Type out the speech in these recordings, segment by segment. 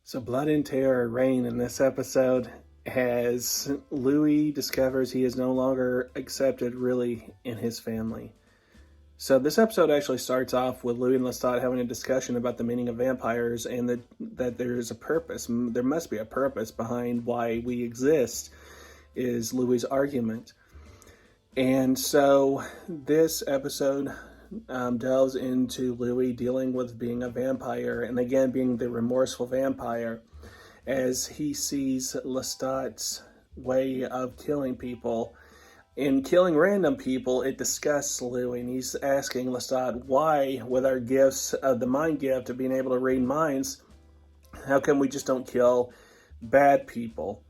So blood and terror reign in this episode as Louis discovers he is no longer accepted really in his family. So this episode actually starts off with Louis and Lestat having a discussion about the meaning of vampires and that there's a purpose. There must be a purpose behind why we exist, is Louis' argument. And so this episode delves into Louis dealing with being a vampire, and again being the remorseful vampire, as he sees Lestat's way of killing people. In killing random people, it disgusts Louis, and he's asking Lestat, why, with our gifts of the mind gift of being able to read minds, how come we just don't kill bad people?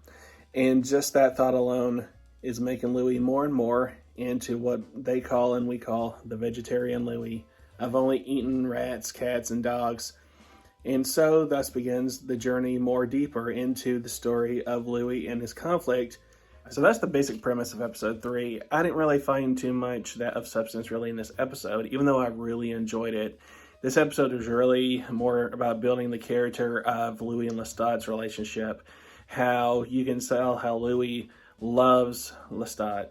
And just that thought alone is making Louis more and more into what they call and we call the vegetarian Louis. I've only eaten rats, cats, and dogs. And so thus begins the journey more deeper into the story of Louis and his conflict. So that's the basic premise of episode 3. I didn't really find too much of substance really in this episode, even though I really enjoyed it. This episode was really more about building the character of Louis and Lestat's relationship. How you can tell how Louis loves Lestat.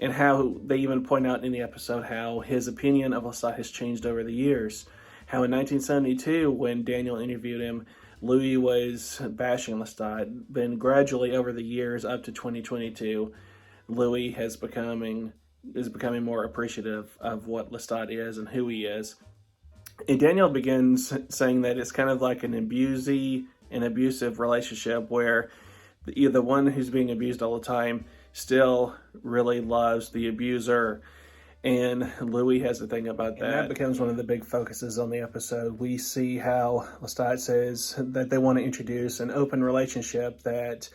And how they even point out in the episode how his opinion of Lestat has changed over the years. How in 1972, when Daniel interviewed him, Louis was bashing Lestat. Then gradually over the years up to 2022, Louis is becoming more appreciative of what Lestat is and who he is. And Daniel begins saying that it's kind of like an abusive relationship where the one who's being abused all the time still really loves the abuser, and Louis has a thing about that. And that becomes one of the big focuses on the episode. We see how Lestat says that they want to introduce an open relationship, that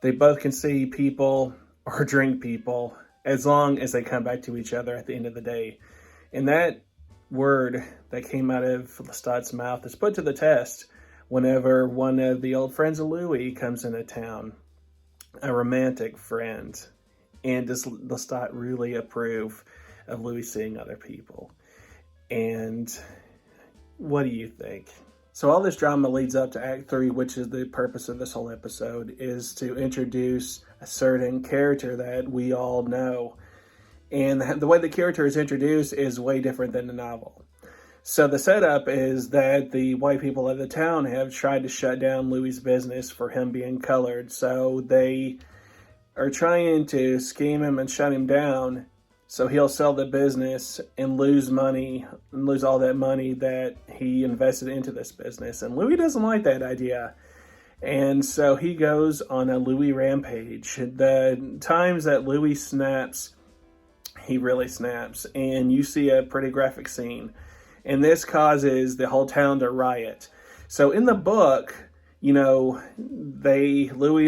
they both can see people or drink people as long as they come back to each other at the end of the day. And that word that came out of Lestat's mouth is put to the test whenever one of the old friends of Louis comes into town. A romantic friend. And does Lestat really approve of Louis seeing other people? And what do you think? So all this drama leads up to Act 3, which is the purpose of this whole episode, is to introduce a certain character that we all know. And the way the character is introduced is way different than the novel. So the setup is that the white people of the town have tried to shut down Louis' business for him being colored. So they are trying to scheme him and shut him down so he'll sell the business and lose money, and lose all that money that he invested into this business. And Louis doesn't like that idea. And so he goes on a Louis rampage. The times that Louis snaps, he really snaps. And you see a pretty graphic scene. And this causes the whole town to riot. So in the book, Louis and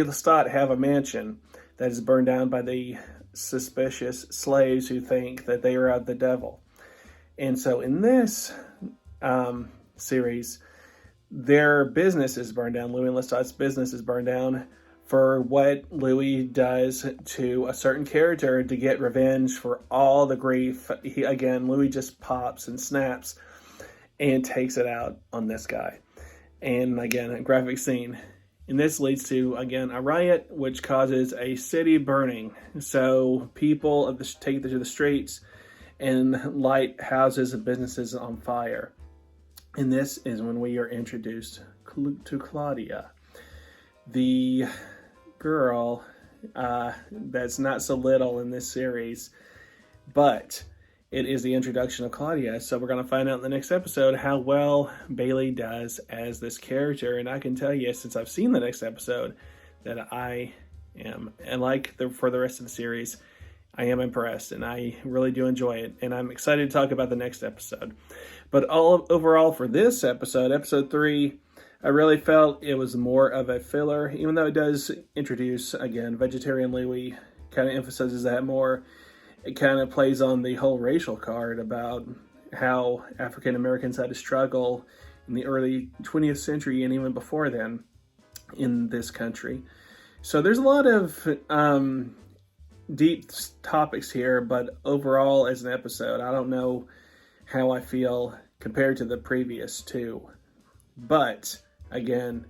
Lestat have a mansion that is burned down by the suspicious slaves who think that they are of the devil. And so in this series, their business is burned down. Louis and Lestat's business is burned down for what Louis does to a certain character to get revenge for all the grief. Louis just pops and snaps and takes it out on this guy. And again, a graphic scene. And this leads to, again, a riot, which causes a city burning. So people take to the streets and light houses and businesses on fire. And this is when we are introduced to Claudia, the girl that's not so little in this series, but it is the introduction of Claudia. So we're going to find out in the next episode how well Bailey does as this character. And I can tell you, since I've seen the next episode, that I am, and for the rest of the series, I am impressed, and I really do enjoy it. And I'm excited to talk about the next episode. But overall for this episode, episode 3, I really felt it was more of a filler, even though it does introduce, again, vegetarian Louis, kind of emphasizes that more. It kind of plays on the whole racial card about how African Americans had to struggle in the early 20th century and even before then in this country. So there's a lot of deep topics here, but overall as an episode, I don't know how I feel compared to the previous two. But again,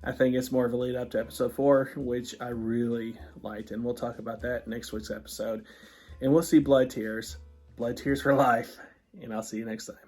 I think it's more of a lead up to episode 4, which I really liked, and we'll talk about that next week's episode. And we'll see blood tears for life, and I'll see you next time.